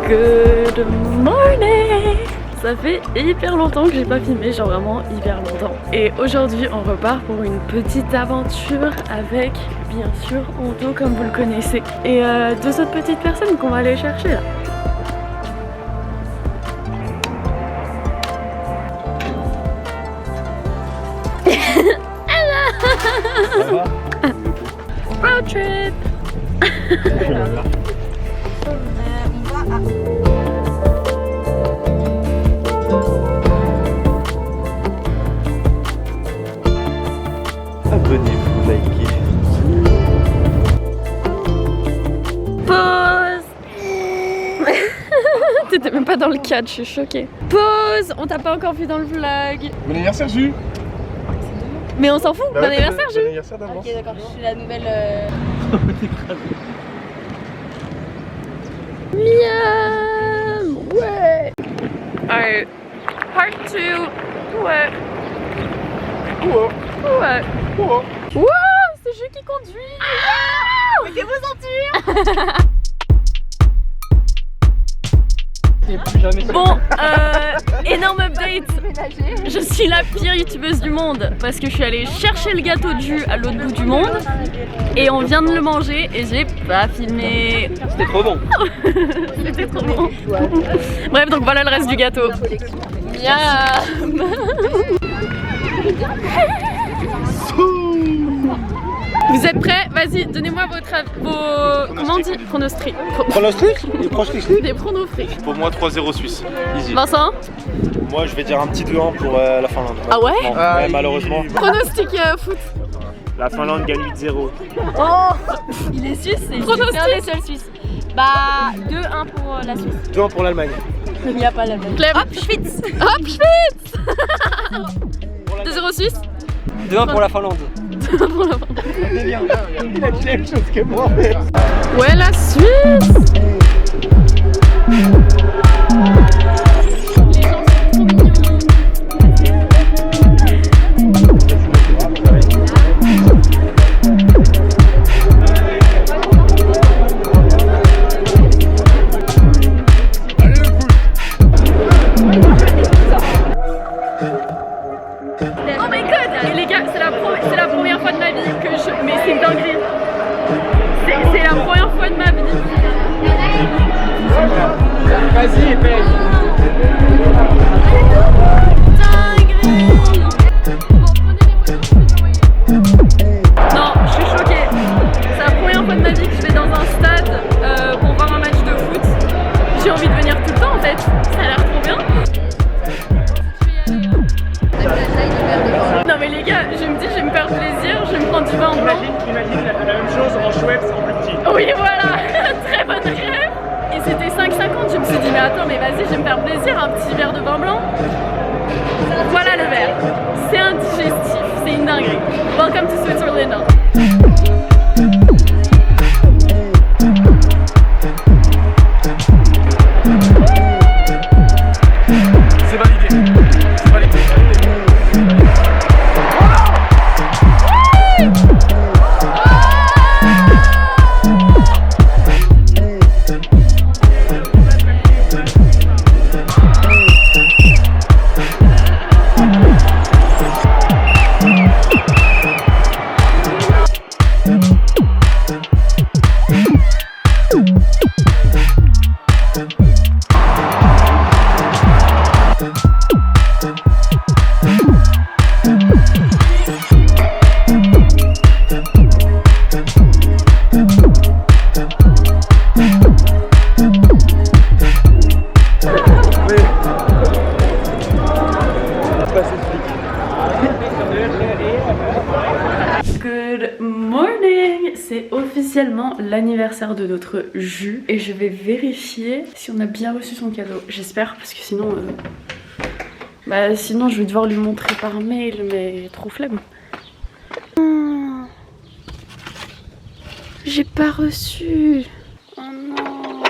Good morning! Ça fait hyper longtemps que j'ai pas filmé, genre vraiment hyper longtemps. Et aujourd'hui on repart pour une petite aventure avec bien sûr Hondo comme vous le connaissez. Et deux autres petites personnes qu'on va aller chercher là. Hello! Road trip! Abonnez-vous, likez. Pause. T'étais même pas dans le cadre, je suis choquée. Pause. On t'a pas encore vu dans le vlog. Bon anniversaire, Jus. Mais on s'en fout. Bon anniversaire, Bon Jus. anniversaire d'avance. Ok, d'accord, je suis la nouvelle. Miam. Ouais. Alright. Part 2. Ouais. Wow. Ouais. Wow. Wow, c'est Jus qui conduit. Mettez vos ceintures. Bon, énorme update. Je suis la pire youtubeuse du monde parce que je suis allée chercher le gâteau de Jus à l'autre bout du monde et on vient de le manger et j'ai pas filmé. C'était trop bon. C'était trop bon. Bref, donc voilà le reste du gâteau. Miam. Vous êtes prêts? Vas-y, donnez-moi vos comment on dit? Pronostics. Pronostic? Des pronostics? Des pronostics. Pour moi 3-0 Suisse. Easy. Vincent? Moi je vais dire un petit 2-1 pour la Finlande. Ah ouais? Non, ouais, malheureusement. Pronostic foot. La Finlande gagne 8-0. Oh, il est suisse, c'est Pronostic. un des seuls suisses. Bah, 2-1 pour la Suisse. 2-1 pour l'Allemagne. Il n'y a pas la même. Clem. Hop, Schwitz. Hop, Schwitz. 2-0 Suisse. 2-1 pour la Finlande. Il a dit la même chose que moi. Ouais, la Suisse. Oh my god! Et les gars, c'est la première fois de ma vie que je... Mais c'est une dinguerie! C'est la première fois de ma vie! Vas-y, épelle. Dinguerie! Non, je suis choquée! C'est la première fois de ma vie que je vais dans un stade pour voir un match de foot. J'ai envie de venir tout le temps en fait, ça a l'air trop bien! Non mais les gars, je me dis je vais me faire plaisir, je vais me prendre du vin en blanc. Imagine la même chose en chouette en plus petit. Oui voilà, très bonne rêve. Et c'était 5,50, je me suis dit mais attends mais vas-y je vais me faire plaisir, un petit verre de vin blanc. Voilà le verre, c'est un digestif, c'est une dinguerie. Welcome to Switzerland. C'est validé. C'est validé. Good morning! C'est officiellement l'anniversaire de notre Jus et je vais vérifier si on a bien reçu son cadeau. J'espère parce que sinon, sinon je vais devoir lui montrer par mail, mais trop flemme. J'ai pas reçu. Oh non.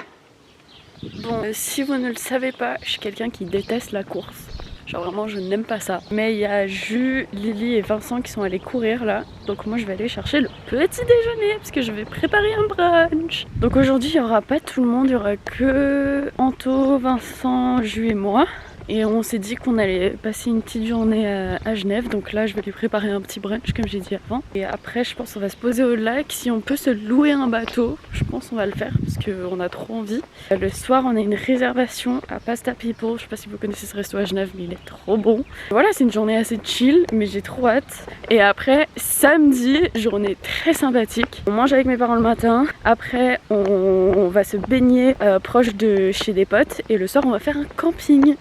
Bon, si vous ne le savez pas, je suis quelqu'un qui déteste la course. Genre vraiment je n'aime pas ça. Mais il y a Jus, Lily et Vincent qui sont allés courir là. Donc moi je vais aller chercher le petit déjeuner parce que je vais préparer un brunch. Donc aujourd'hui il n'y aura pas tout le monde, il y aura que Anto, Vincent, Jus et moi. Et on s'est dit qu'on allait passer une petite journée à Genève. Donc là je vais lui préparer un petit brunch comme j'ai dit avant. Et après je pense qu'on va se poser au lac. Si on peut se louer un bateau, je pense qu'on va le faire parce qu'on a trop envie. Le soir on a une réservation à Pasta People. Je sais pas si vous connaissez ce resto à Genève mais il est trop bon. Voilà, c'est une journée assez chill mais j'ai trop hâte. Et après samedi, journée très sympathique. On mange avec mes parents le matin. Après on va se baigner proche de chez des potes. Et le soir on va faire un camping.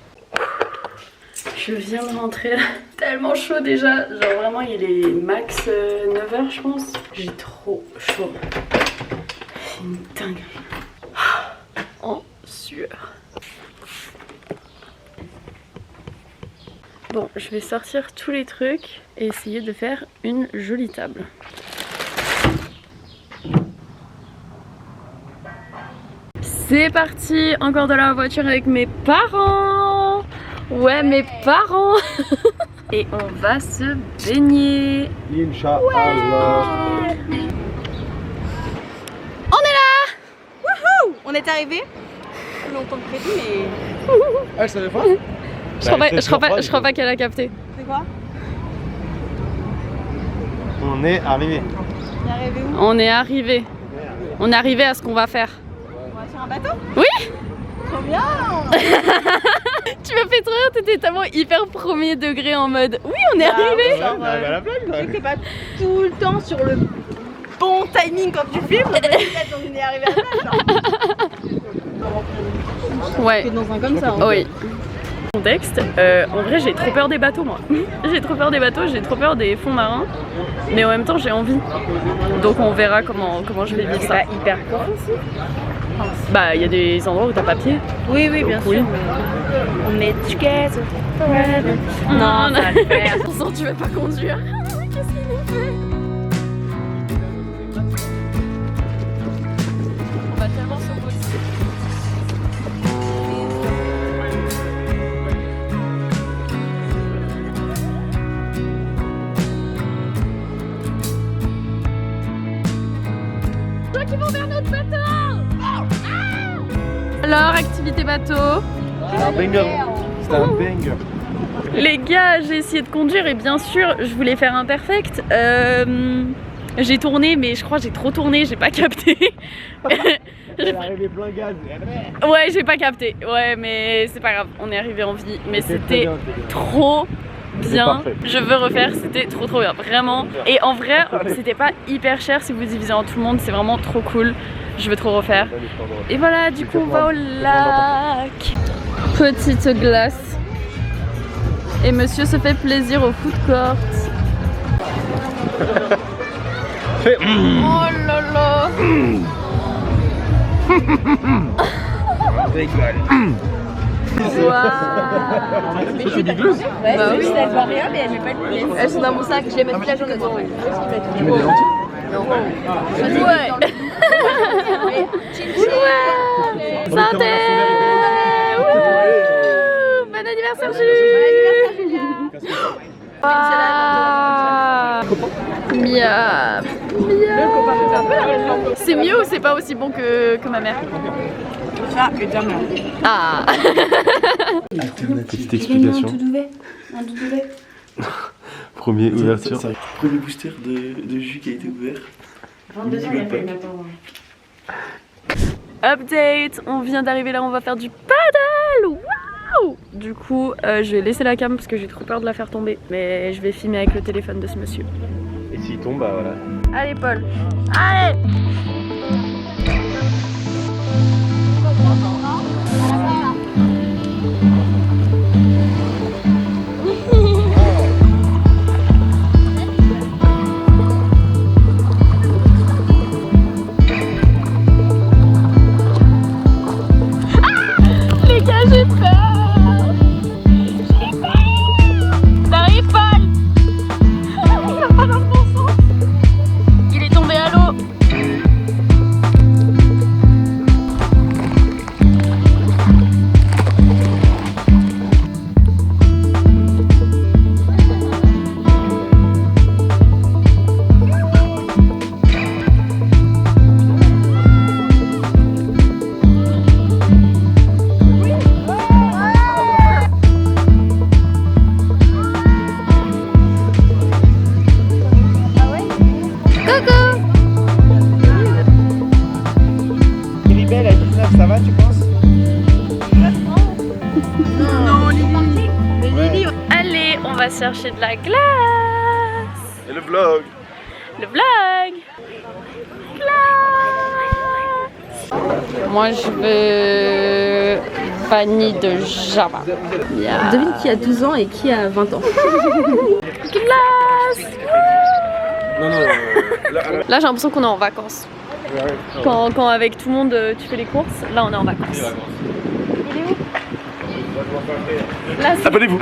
Je viens de rentrer là, tellement chaud déjà, genre vraiment il est max 9h je pense. J'ai trop chaud, c'est une dingue. En sueur. Bon, je vais sortir tous les trucs et essayer de faire une jolie table. C'est parti, encore dans la voiture avec mes parents. Ouais, mes parents. Et on va se baigner. Inch'Allah. Ouais. On est là. Wouhou! On est arrivé. Plus longtemps que prévu, mais. Elle savait pas. Je crois pas qu'elle a capté. C'est quoi? On est arrivé. On est arrivé où? On est arrivé. On est arrivé à ce qu'on va faire. On va sur un bateau? Oui. Trop bien! Tu m'as fait trop rire, t'étais tellement hyper premier degré en mode oui on est arrivé. Genre, la blague, tu sais que t'es pas tout le temps sur le bon timing quand tu filmes, mais peut-être on est arrivé à la place. Ouais. T'es dans un comme ça. Hein. Oui. Contexte, en vrai j'ai trop peur des bateaux moi. J'ai trop peur des bateaux, j'ai trop peur des fonds marins. Mais en même temps j'ai envie. Donc on verra comment je vais vivre ça. C'est pas hyper profond aussi. Bah il y a des endroits où t'as pas pied. Oui, oui, bien Oui. sûr. On est together forever. Non, ça va le faire. Attention, tu veux pas conduire. Qu'est-ce qu'il nous fait? On va tellement s'opposer. Toi qui vont vers notre bateau. Alors, activité bateau. C'était un banger. C'était un banger. Les gars, j'ai essayé de conduire et bien sûr, je voulais faire un perfect. J'ai tourné, mais je crois que j'ai trop tourné, j'ai pas capté. Elle est arrivée plein gaz. Ouais, j'ai pas capté. Ouais, mais c'est pas grave, on est arrivé en vie. Mais c'était trop bien. parfait. Je veux refaire, c'était trop bien, vraiment. Et en vrai, c'était pas hyper cher si vous divisez en tout le monde, c'est vraiment trop cool. Je veux trop refaire. Et voilà, du coup, on va au lac. Petite glace. Et monsieur se fait plaisir au food court. Oh là là. Waouh. Mais je suis d'accord. Ouais, Bah oui. elle voit rien, mais elle met pas de lunettes. Elles sont dans mon sac, je les mets toute la journée dedans. Tu mets des lentilles? Ouais. Santé. Wouh. Bon anniversaire Julie. Miam. C'est mieux ou c'est pas aussi bon que ma mère? Ça, éternel. Ah. Petite explication. Un doudoulet. Premier ouverture. Premier booster de jus qui a été ouvert. 22 ans, il y a pas une Update, on vient d'arriver là, on va faire du paddle. Waouh. Du coup, je vais laisser la cam parce que j'ai trop peur de la faire tomber. Mais je vais filmer avec le téléphone de ce monsieur. Et s'il tombe, bah voilà. Allez Paul, allez. Les gars, j'ai peur. J'ai peur. T'arrives Paul. Il va pas dans le bon sens. Il est tombé à l'eau. belle, elle est toute neuve, ça va, tu penses? Non, Lily. Mais Lily, Allez, on va chercher de la glace. Et le vlog. Le vlog. Glace. Moi, je veux vanille de Java. devine qui a 12 ans et qui a 20 ans. Glace. Non, non, Là, j'ai l'impression qu'on est en vacances. Quand avec tout le monde tu fais les courses, là on est en vacances. Il est où? Là, c'est... abonnez-vous.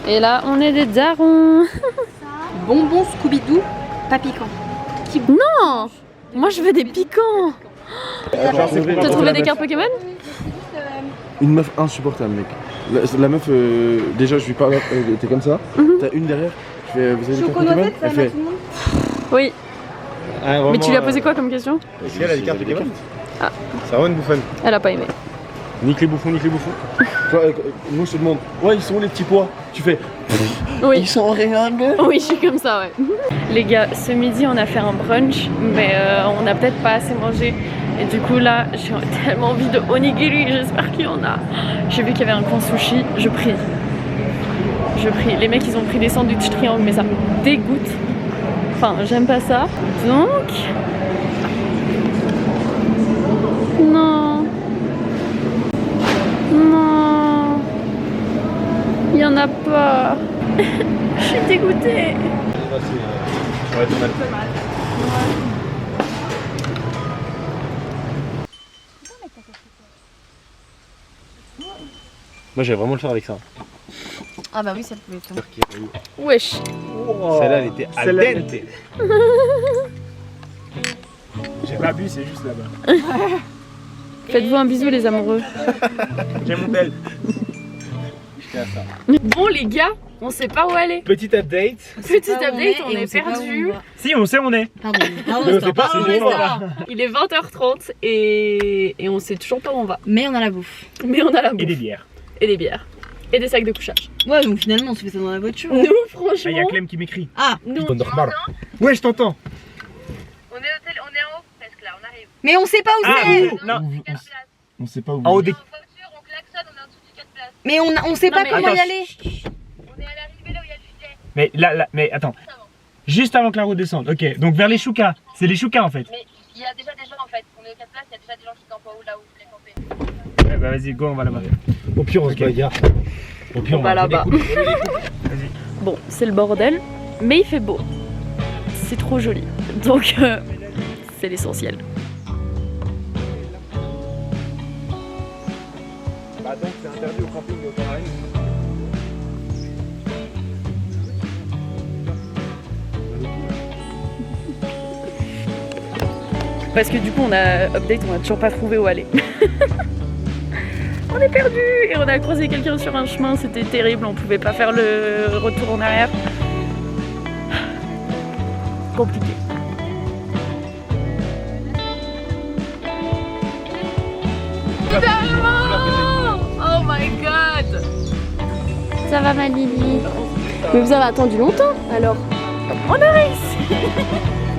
Et là on est des darons. Bonbon Scooby-Doo, pas piquant. Non, moi je veux des piquants. T'as trouvé des cartes Pokémon? Une meuf insupportable, mec. La meuf, déjà, je lui parle, elle était comme ça. T'as une derrière, je fais, vous avez des cartes Pokémon? Elle fait, Oui. Mais tu lui as posé quoi comme question? Est-ce qu'elle a des cartes Pokémon? Ah. Ça va une bouffonne? Elle a pas aimé. Nique les bouffons, nique les bouffons. toi, moi je te demande, ouais, ils sont où les petits pois? Tu fais, Oui. ils sont rien, gueule. Oui, je suis comme ça, ouais. Les gars, ce midi on a fait un brunch, mais on n'a peut-être pas assez mangé. Et du coup là, j'ai tellement envie de onigiri, j'espère qu'il y en a. J'ai vu qu'il y avait un coin sushi, je prie. Je prie. Les mecs ils ont pris des sandwichs triangles, mais ça me dégoûte. Enfin, j'aime pas ça. Donc... Non. Non. Il y en a pas. Je suis dégoûtée. Ouais, c'est mal. Moi j'allais vraiment le faire avec ça. Ah bah oui, ça pouvait être. Wesh. Celle-là elle était al dente. J'ai pas bu, c'est juste là-bas. Faites-vous un bisou les amoureux. J'ai mon bel. Bon les gars, on sait pas où aller. Petit update. Petit update, on est perdu. Si, on sait où on est. Pardon. Mais on sait pas Ah, où on est on ça. Il est 20h30 et on sait toujours pas où on va. Mais on a la bouffe. Mais on a la bouffe. Et des bières. Et des bières. Et des sacs de couchage. Ouais, donc finalement, on se fait ça dans la voiture. Nous, Ah, il y a franchement, Clem qui m'écrit. Ah, nous, Normal. Ouais, je t'entends. On est en haut presque là, on arrive. mais on sait pas où Ah, c'est. non. 4 places. On sait pas où. En haut des. On est en voiture, on klaxonne, on est en dessous du 4 places. Mais on sait Non, pas mais comment y attends, aller. On est à l'arrivée là où il y a le filet. Mais là, mais attends. Juste avant que la route descende. Ok, donc vers les choukas. C'est les choukas en fait. Mais il y a déjà des gens en fait. On est aux 4 places, il y a déjà des gens qui campent en haut là où vous voulez camper. Eh bah vas-y, go, on va là-bas. Au pire, on se bagarre. Au pire, On va là-bas. Vas-y. bon, c'est le bordel, mais il fait beau. C'est trop joli. Donc, c'est l'essentiel. Bah donc c'est interdit au camping et au camarade. Parce que du coup, on a update, on a toujours pas trouvé où aller. On est perdu et on a croisé quelqu'un sur un chemin, c'était terrible, on pouvait pas faire le retour en arrière. Compliqué. Oh my god! Ça va ma Lily? Mais vous avez attendu longtemps alors? On a réussi!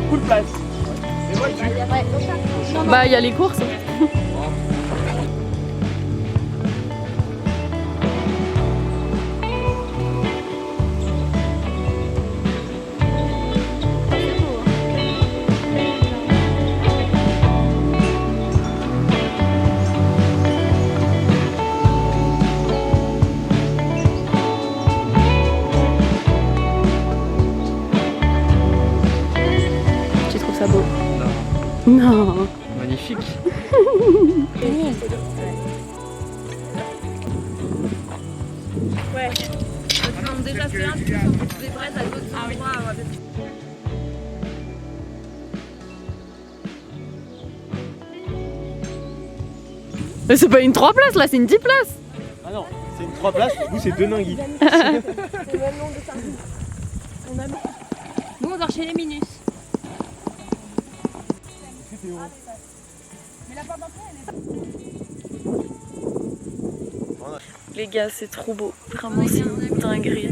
Full place. Bah il y a les courses. Tu trouves ça beau? Non. Magnifique. Ouais. On a déjà fait un peu sur des braises à d'autres endroits. Mais c'est pas une 3 places là, c'est une 10 places. Ah non, c'est une 3 places, vous c'est 2 ninguis. Nous, on dort chez les Minus. Les gars, c'est trop beau. Vraiment, c'est une dinguerie.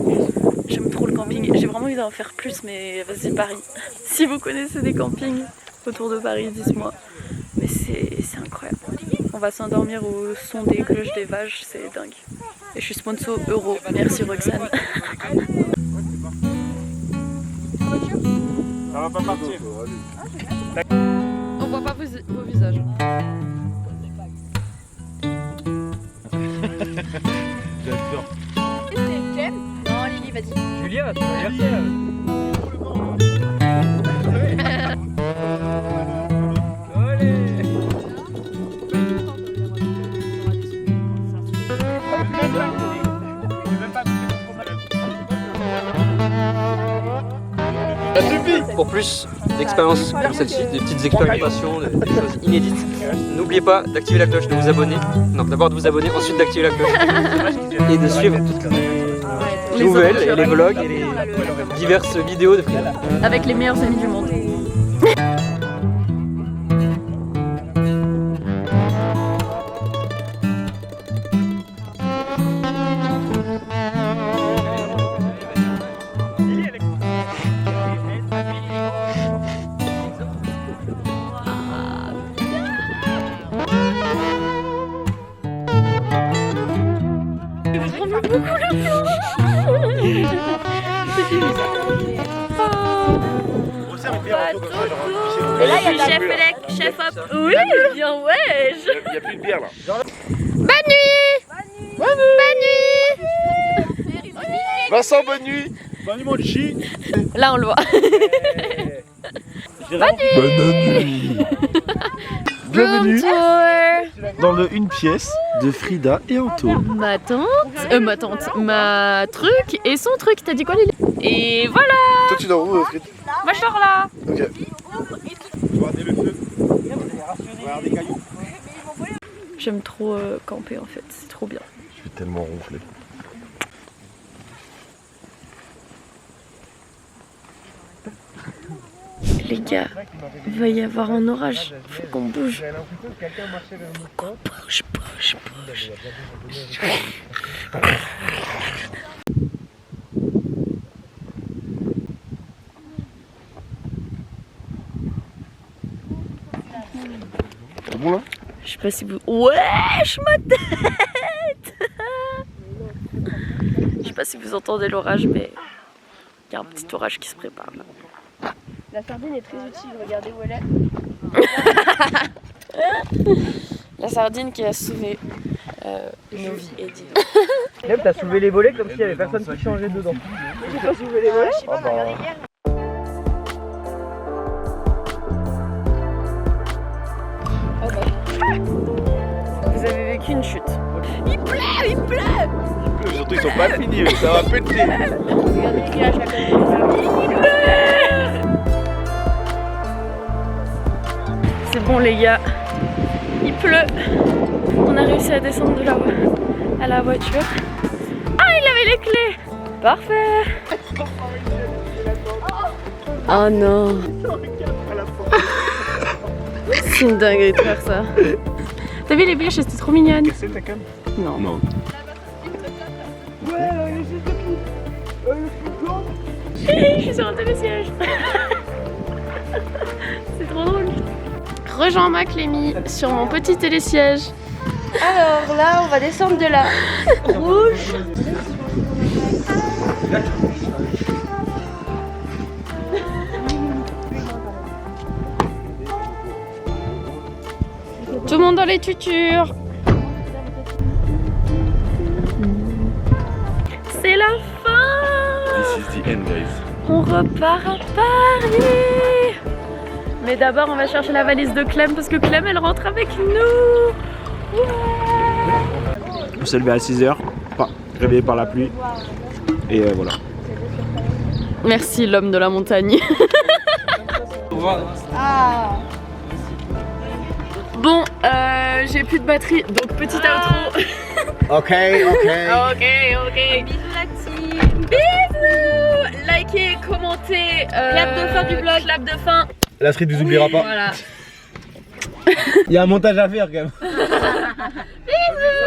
J'aime trop le camping. J'ai vraiment envie d'en faire plus, mais vas-y Paris. Si vous connaissez des campings autour de Paris, dites-moi. Mais c'est incroyable. On va s'endormir au son des cloches des vaches, c'est dingue. Et je suis sponsor Euro. Merci Roxane. Ça va pas partir. On voit pas vos visages. J'adore. C'est Jem? Non, Lily, vas-y. Julia, ton anniversaire. Pour plus d'expériences comme celle-ci, des petites expérimentations, des choses inédites, n'oubliez pas d'activer la cloche, de vous abonner. Non, d'abord de vous abonner, ensuite d'activer la cloche et de suivre toutes les nouvelles et les vlogs et les diverses vidéos de Frida. Avec les meilleurs amis du monde. Et là, il y a chef Elec, chef hop. Oui, bien wesh. Il n'y a plus de bière là. Bonne nuit. Bonne nuit. Vincent, bonne nuit. Bonne nuit mon chi. Là on le voit. Bonne nuit. Bienvenue dans le une pièce de Frida et Anto. Ma tante, ma truc et son truc. T'as dit quoi Lily? Et voilà. Toi tu dors où Frida? Moi je dors là. Ok. Regardez le feu. Regardez des cailloux. J'aime trop camper en fait, c'est trop bien. Je vais tellement ronfler. Les gars, il va y avoir un orage, faut qu'on bouge. Faut qu'on bouge. C'est bon là? Je sais pas si vous... Wesh, ma tête. Je sais pas si vous entendez l'orage, mais il y a un petit orage qui se prépare là. La sardine est très utile, regardez où elle est. La sardine qui a sauvé nos vies et dit. Même t'as soulevé les volets comme s'il y avait personne qui changeait dedans. J'ai pas soulevé les volets. Je sais pas, regardez hier. Vous avez vécu une chute. Il pleut. Surtout ils sont pas finis, ça va péter. Regardez les villages à côté. C'est bon les gars, il pleut. On a réussi à descendre de là à la voiture. Ah, il avait les clés. Parfait. Oh non. C'est une dinguerie de faire ça. T'as vu les bûches, c'était trop mignonne. C'est ta cam? Non. Non. Je suis sur un télésiège. C'est trop drôle. Rejoins-moi Clémy sur mon petit télésiège. Alors là, on va descendre de la rouge. Tout le monde dans les tutures. C'est la fin. This is the end, guys. On repart à Paris. Mais d'abord on va chercher la valise de Clem parce que Clem elle rentre avec nous. Ouais. On s'est levé à 6h, réveillé par la pluie. Et voilà. Merci l'homme de la montagne. Ah. Bon, j'ai plus de batterie, donc petit outro. Ok. Ok. Bisous la team. Bisous. Likez, commentez. Clap de fin du vlog. Clap de fin. La street vous oubliera pas. Voilà. Il y a un montage à faire quand même. Bisous.